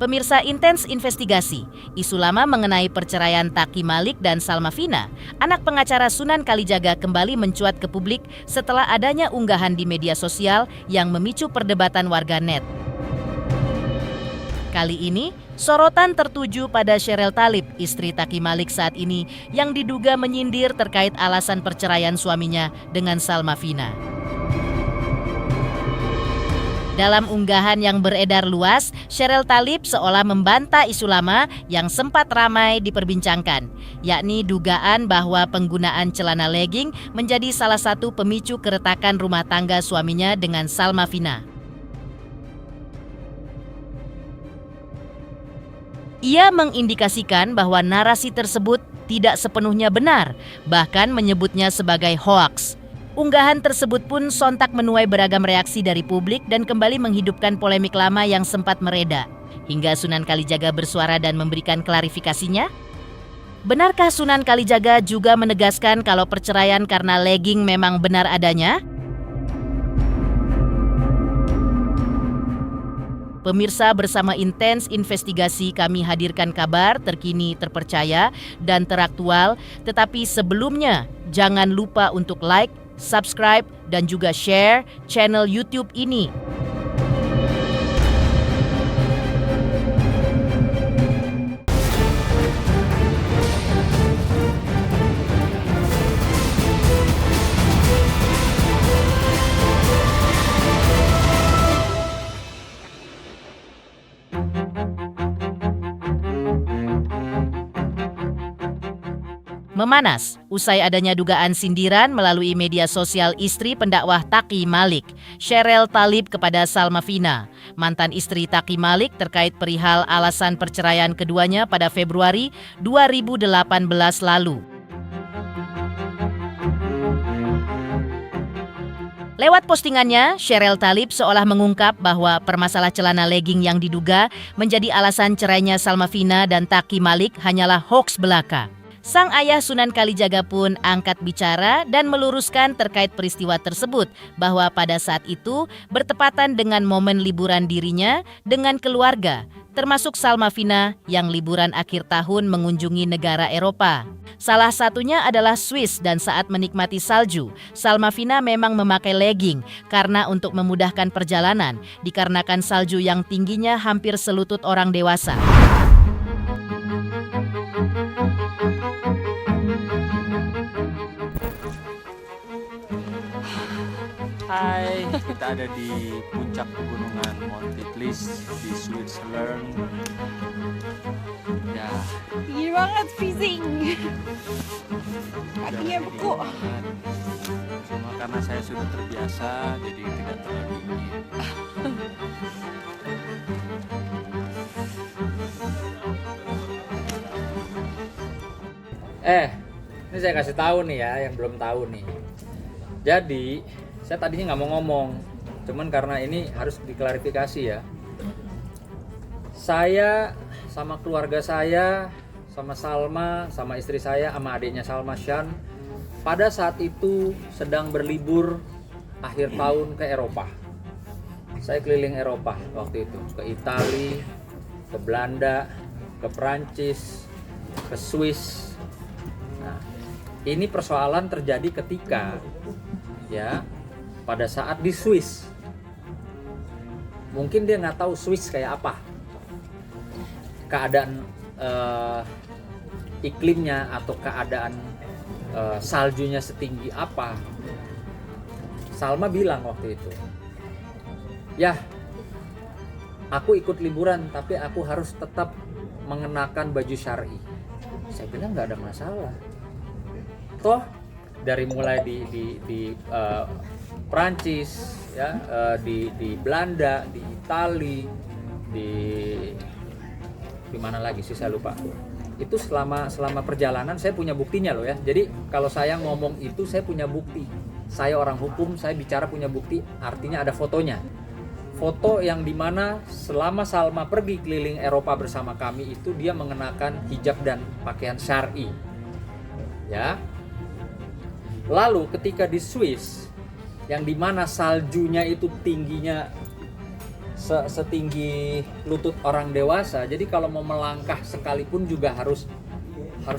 Pemirsa, intens investigasi isu lama mengenai perceraian Taki Malik dan Salma Vina, anak pengacara Sunan Kalijaga, kembali mencuat ke publik setelah adanya unggahan di media sosial yang memicu perdebatan warganet. Kali ini, sorotan tertuju pada Sheryl Talib, istri Taki Malik saat ini, yang diduga menyindir terkait alasan perceraian suaminya dengan Salma Vina. Dalam unggahan yang beredar luas, Sheryl Talib seolah membantah isu lama yang sempat ramai diperbincangkan, yakni dugaan bahwa penggunaan celana legging menjadi salah satu pemicu keretakan rumah tangga suaminya dengan Salma Vina. Ia mengindikasikan bahwa narasi tersebut tidak sepenuhnya benar, bahkan menyebutnya sebagai hoaks. Unggahan tersebut pun sontak menuai beragam reaksi dari publik dan kembali menghidupkan polemik lama yang sempat mereda. Hingga Sunan Kalijaga bersuara dan memberikan klarifikasinya. Benarkah Sunan Kalijaga juga menegaskan kalau perceraian karena legging memang benar adanya? Pemirsa, bersama intens investigasi kami hadirkan kabar terkini, terpercaya, dan teraktual. Tetapi sebelumnya, jangan lupa untuk like, subscribe, dan juga share channel YouTube ini. Memanas usai adanya dugaan sindiran melalui media sosial istri pendakwah Taki Malik, Sheryl Talib, kepada Salma Vina, mantan istri Taki Malik, terkait perihal alasan perceraian keduanya pada Februari 2018 lalu. Lewat postingannya, Sheryl Talib seolah mengungkap bahwa permasalah celana legging yang diduga menjadi alasan cerainya Salma Vina dan Taki Malik hanyalah hoaks belaka. Sang ayah Sunan Kalijaga pun angkat bicara dan meluruskan terkait peristiwa tersebut, bahwa pada saat itu bertepatan dengan momen liburan dirinya dengan keluarga, termasuk Salma Vina yang liburan akhir tahun mengunjungi negara Eropa. Salah satunya adalah Swiss, dan saat menikmati salju, Salma Vina memang memakai legging karena untuk memudahkan perjalanan, dikarenakan salju yang tingginya hampir selutut orang dewasa. Hai, kita ada di puncak pegunungan Mount Titlis di Switzerland. Ya, Tinggi banget, freezing. Kakinya beku. Cuma karena saya sudah terbiasa, jadi tidak terlalu dingin. Ini saya kasih tahu nih ya, yang belum tahu nih. Jadi, saya tadinya nggak mau ngomong, cuman karena ini harus diklarifikasi ya. Saya sama keluarga saya, sama Salma, sama istri saya, sama adiknya Salma Shan, pada saat itu sedang berlibur akhir tahun ke Eropa. Saya keliling Eropa waktu itu, ke Italia, ke Belanda, ke Perancis, ke Swiss. Nah, ini persoalan terjadi ketika ya pada saat di Swiss. Mungkin dia nggak tahu Swiss kayak apa, keadaan iklimnya atau keadaan saljunya setinggi apa. Salma bilang waktu itu, ya aku ikut liburan tapi aku harus tetap mengenakan baju syar'i. Saya bilang nggak ada masalah, toh dari mulai di Prancis ya, di Belanda, di Itali, di mana lagi sih saya lupa. Itu selama perjalanan saya punya buktinya loh ya. Jadi kalau saya ngomong itu saya punya bukti. Saya orang hukum, saya bicara punya bukti, artinya ada fotonya. Foto yang dimana selama Salma pergi keliling Eropa bersama kami itu dia mengenakan hijab dan pakaian syar'i. Ya. Lalu ketika di Swiss, yang dimana saljunya itu tingginya setinggi lutut orang dewasa. Jadi kalau mau melangkah sekalipun juga harus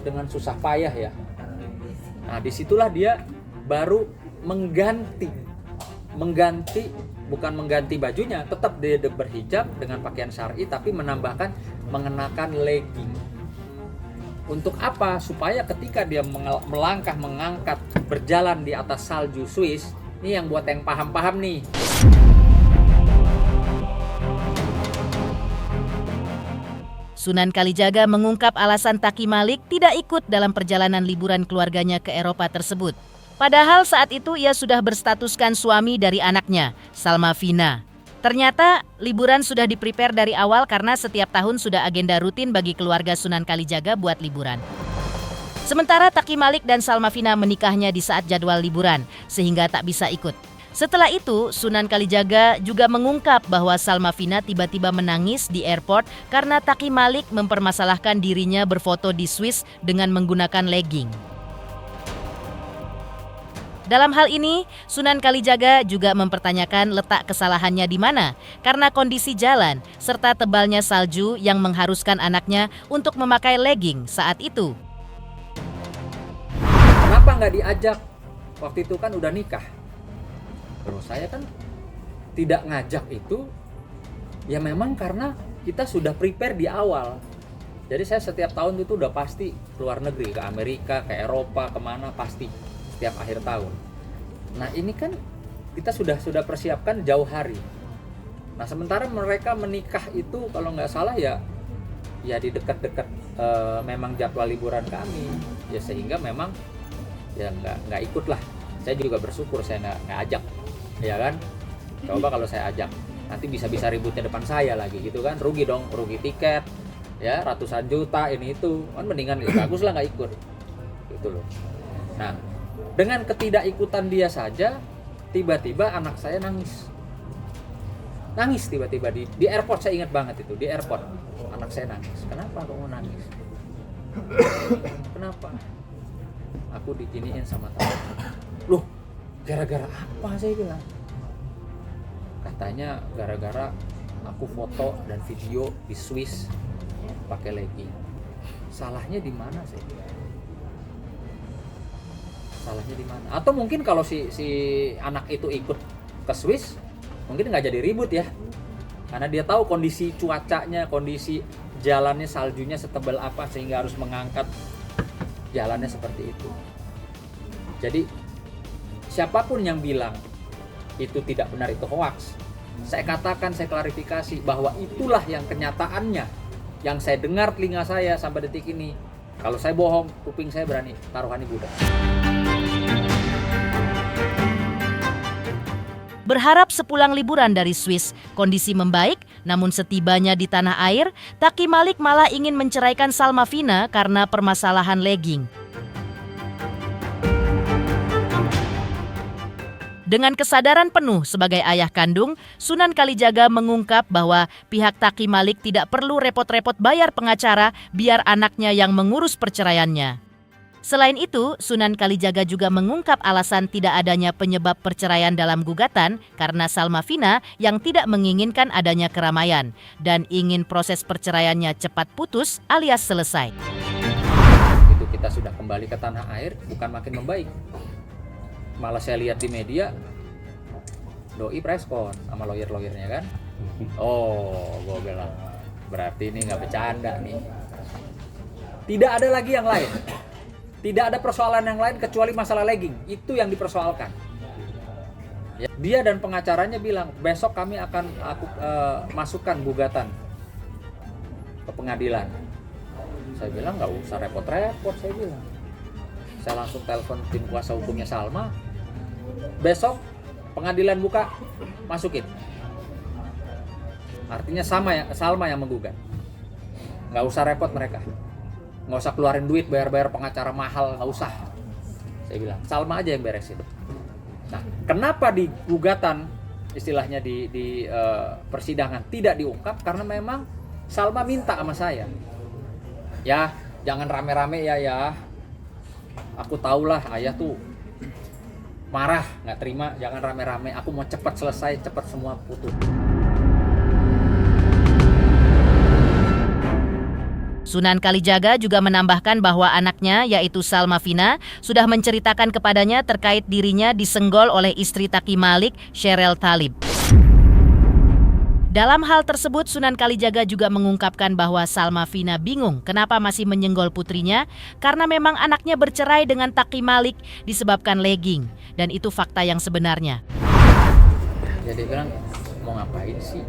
dengan susah payah ya. Nah, disitulah dia baru mengganti bukan mengganti bajunya, tetap dia berhijab dengan pakaian syar'i tapi mengenakan legging. Untuk apa? Supaya ketika dia melangkah, mengangkat, berjalan di atas salju Swiss, ini yang buat yang paham-paham nih. Sunan Kalijaga mengungkap alasan Taki Malik tidak ikut dalam perjalanan liburan keluarganya ke Eropa tersebut. Padahal saat itu ia sudah berstatuskan suami dari anaknya, Salma Vina. Ternyata liburan sudah di-prepare dari awal karena setiap tahun sudah agenda rutin bagi keluarga Sunan Kalijaga buat liburan. Sementara Taki Malik dan Salma Vina menikahnya di saat jadwal liburan, sehingga tak bisa ikut. Setelah itu, Sunan Kalijaga juga mengungkap bahwa Salma Vina tiba-tiba menangis di airport karena Taki Malik mempermasalahkan dirinya berfoto di Swiss dengan menggunakan legging. Dalam hal ini, Sunan Kalijaga juga mempertanyakan letak kesalahannya di mana karena kondisi jalan serta tebalnya salju yang mengharuskan anaknya untuk memakai legging saat itu. Kenapa nggak diajak? Waktu itu kan udah nikah. Terus saya kan tidak ngajak itu ya memang karena kita sudah prepare di awal. Jadi saya setiap tahun itu udah pasti keluar negeri, ke Amerika, ke Eropa, kemana pasti setiap akhir tahun. Nah ini kan kita sudah persiapkan jauh hari. Nah sementara mereka menikah itu kalau nggak salah ya di dekat-dekat memang jadwal liburan kami ya, sehingga memang ya nggak ikut lah. Saya juga bersyukur saya nggak ajak, ya kan. Coba kalau saya ajak nanti bisa ributnya depan saya lagi gitu kan, rugi dong, rugi tiket ya ratusan juta ini itu kan, mendingan bagus lah nggak ikut gitu loh. Nah dengan ketidakikutan dia saja tiba-tiba anak saya nangis tiba-tiba di airport. Saya ingat banget itu di airport anak saya nangis. Kenapa kamu nangis? Kenapa? Aku diginiin sama teman. Loh, gara-gara apa saya bilang? Katanya gara-gara aku foto dan video di Swiss pakai legging. Salahnya di mana sih? Salahnya di mana? Atau mungkin kalau si anak itu ikut ke Swiss, mungkin nggak jadi ribut ya. Karena dia tahu kondisi cuacanya, kondisi jalannya, saljunya setebal apa sehingga harus mengangkat jalannya seperti itu. Jadi siapapun yang bilang itu tidak benar, itu hoax, saya katakan, saya klarifikasi bahwa itulah yang kenyataannya yang saya dengar telinga saya sampai detik ini. Kalau saya bohong, kuping saya berani taruhani budak. Berharap sepulang liburan dari Swiss, kondisi membaik, namun setibanya di tanah air, Taki Malik malah ingin menceraikan Salma Vina karena permasalahan legging. Dengan kesadaran penuh sebagai ayah kandung, Sunan Kalijaga mengungkap bahwa pihak Taki Malik tidak perlu repot-repot bayar pengacara biar anaknya yang mengurus perceraiannya. Selain itu, Sunan Kalijaga juga mengungkap alasan tidak adanya penyebab perceraian dalam gugatan karena Salma Vina yang tidak menginginkan adanya keramaian dan ingin proses perceraiannya cepat putus alias selesai. Itu kita sudah kembali ke tanah air, bukan makin membaik. Malah saya lihat di media, doi preskon sama lawyer-lawyernya kan. Oh, gue bilang berarti ini nggak bercanda nih. Tidak ada lagi yang lain. Tidak ada persoalan yang lain kecuali masalah legging. Itu yang dipersoalkan. Ya, dia dan pengacaranya bilang, besok kami akan masukkan gugatan ke pengadilan. Saya bilang nggak usah repot-repot, saya bilang. Saya langsung telepon tim kuasa hukumnya Salma. Besok pengadilan buka, masukin. Artinya Salma yang menggugat. Nggak usah repot mereka. Nggak usah keluarin duit, bayar pengacara mahal, nggak usah. Saya bilang, Salma aja yang beresin. Nah, kenapa di gugatan, istilahnya di persidangan tidak diungkap? Karena memang Salma minta sama saya. Ya, jangan rame-rame ya. Aku tahulah ayah tuh marah, nggak terima, jangan rame-rame. Aku mau cepat selesai, cepat semua putus. Sunan Kalijaga juga menambahkan bahwa anaknya yaitu Salma Vina sudah menceritakan kepadanya terkait dirinya disenggol oleh istri Taqi Malik, Sheryl Talib. Dalam hal tersebut, Sunan Kalijaga juga mengungkapkan bahwa Salma Vina bingung kenapa masih menyenggol putrinya karena memang anaknya bercerai dengan Taqi Malik disebabkan legging, dan itu fakta yang sebenarnya. Jadi bilang, mau ngapain sih?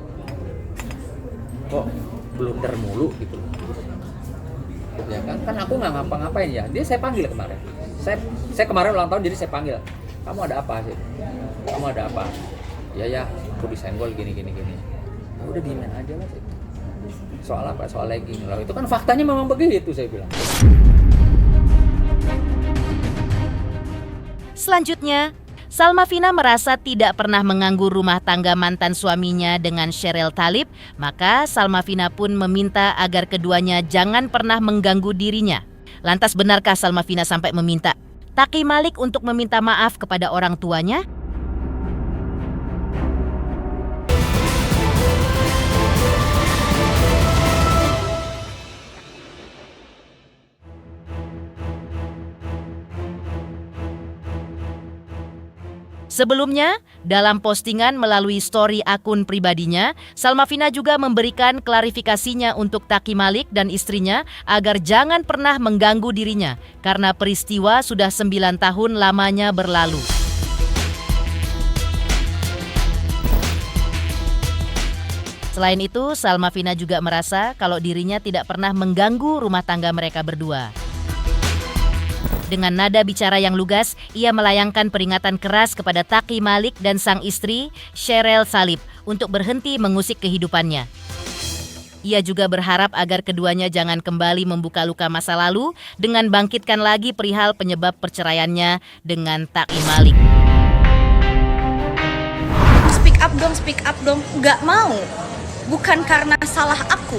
Kok blunder mulu gitu? Ya kan aku nggak ngapa-ngapain ya. Dia saya panggil kemarin. Saya kemarin ulang tahun jadi saya panggil. Kamu ada apa sih? Kamu ada apa? Ya, aku disenggol gini. Udah diemin aja lah. Soal apa? Soal legging. Lalu itu kan faktanya memang begitu, saya bilang. Selanjutnya, Salma Vina merasa tidak pernah mengganggu rumah tangga mantan suaminya dengan Sheryl Talib, maka Salma Vina pun meminta agar keduanya jangan pernah mengganggu dirinya. Lantas benarkah Salma Vina sampai meminta Taqi Malik untuk meminta maaf kepada orang tuanya? Sebelumnya, dalam postingan melalui story akun pribadinya, Salma Vina juga memberikan klarifikasinya untuk Taqi Malik dan istrinya agar jangan pernah mengganggu dirinya karena peristiwa sudah 9 tahun lamanya berlalu. Selain itu, Salma Vina juga merasa kalau dirinya tidak pernah mengganggu rumah tangga mereka berdua. Dengan nada bicara yang lugas, ia melayangkan peringatan keras kepada Taqi Malik dan sang istri, Sheryl Talib, untuk berhenti mengusik kehidupannya. Ia juga berharap agar keduanya jangan kembali membuka luka masa lalu dengan bangkitkan lagi perihal penyebab perceraiannya dengan Taqi Malik. Speak up dong, nggak mau. Bukan karena salah aku,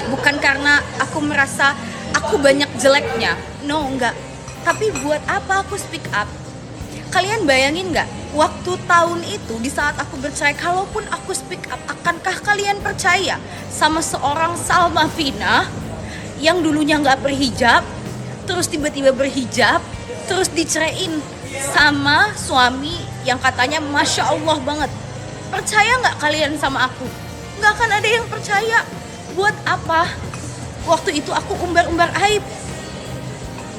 bukan karena aku merasa aku banyak jeleknya, no, enggak. Tapi buat apa aku speak up? Kalian bayangin nggak, waktu tahun itu di saat aku bercerai, kalaupun aku speak up, akankah kalian percaya sama seorang Salma Vina yang dulunya nggak berhijab, terus tiba-tiba berhijab, terus diceraiin sama suami yang katanya Masya Allah banget. Percaya nggak kalian sama aku? Nggak akan ada yang percaya. Buat apa? Waktu itu aku umbar-umbar aib.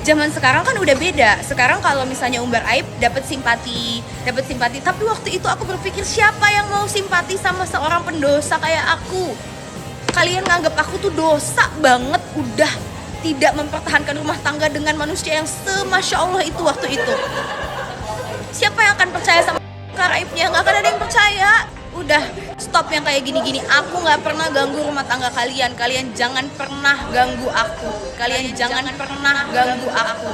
Zaman sekarang kan udah beda. Sekarang kalau misalnya umbar aib dapat simpati. Tapi waktu itu aku berpikir siapa yang mau simpati sama seorang pendosa kayak aku? Kalian nganggap aku tuh dosa banget, udah tidak mempertahankan rumah tangga dengan manusia yang semasya Allah itu waktu itu. Siapa yang akan percaya sama aibnya? Nggak akan ada yang percaya. Udah stop yang kayak gini-gini. Aku nggak pernah ganggu rumah tangga kalian. Kalian jangan pernah ganggu aku. Kalian jangan pernah ganggu aku.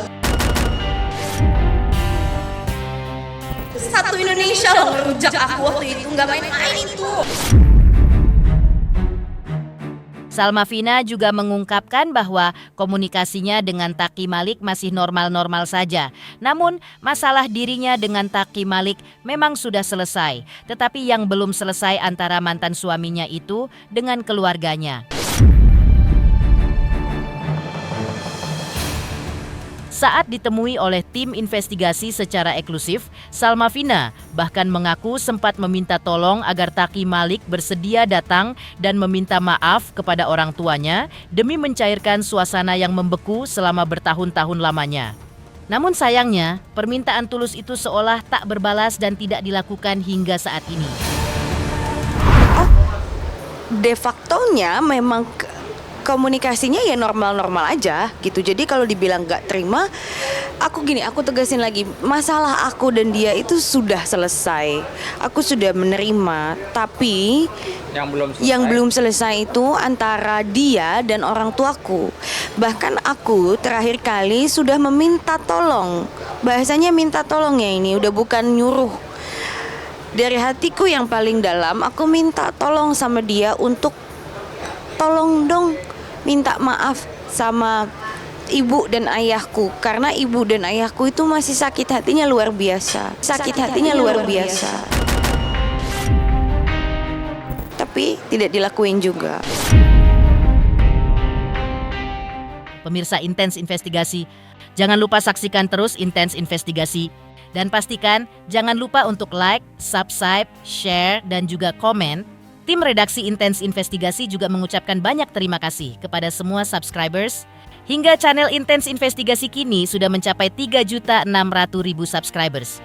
Satu Indonesia loh ngerujak aku waktu itu. Nggak main-main itu. Salma Vina juga mengungkapkan bahwa komunikasinya dengan Taqi Malik masih normal-normal saja. Namun, masalah dirinya dengan Taqi Malik memang sudah selesai. Tetapi yang belum selesai antara mantan suaminya itu dengan keluarganya. Saat ditemui oleh tim investigasi secara eksklusif, Salma Vina bahkan mengaku sempat meminta tolong agar Taqi Malik bersedia datang dan meminta maaf kepada orang tuanya demi mencairkan suasana yang membeku selama bertahun-tahun lamanya. Namun sayangnya, permintaan tulus itu seolah tak berbalas dan tidak dilakukan hingga saat ini. De factonya memang komunikasinya ya normal-normal aja gitu. Jadi kalau dibilang gak terima, aku tegasin lagi, masalah aku dan dia itu sudah selesai. Aku sudah menerima, tapi yang belum selesai itu antara dia dan orang tuaku. Bahkan aku terakhir kali sudah meminta tolong. Bahasanya minta tolong ya, ini udah bukan nyuruh. Dari hatiku yang paling dalam, aku minta tolong sama dia untuk tolong dong minta maaf sama ibu dan ayahku, karena ibu dan ayahku itu masih sakit hatinya luar biasa. Tapi tidak dilakuin juga. pemirsa Intens Investigasi. Jangan lupa saksikan terus Intens Investigasi. Dan pastikan jangan lupa untuk like, subscribe, share, dan juga komen. Tim redaksi Intens Investigasi juga mengucapkan banyak terima kasih kepada semua subscribers. Hingga channel Intens Investigasi kini sudah mencapai 3.600.000 subscribers.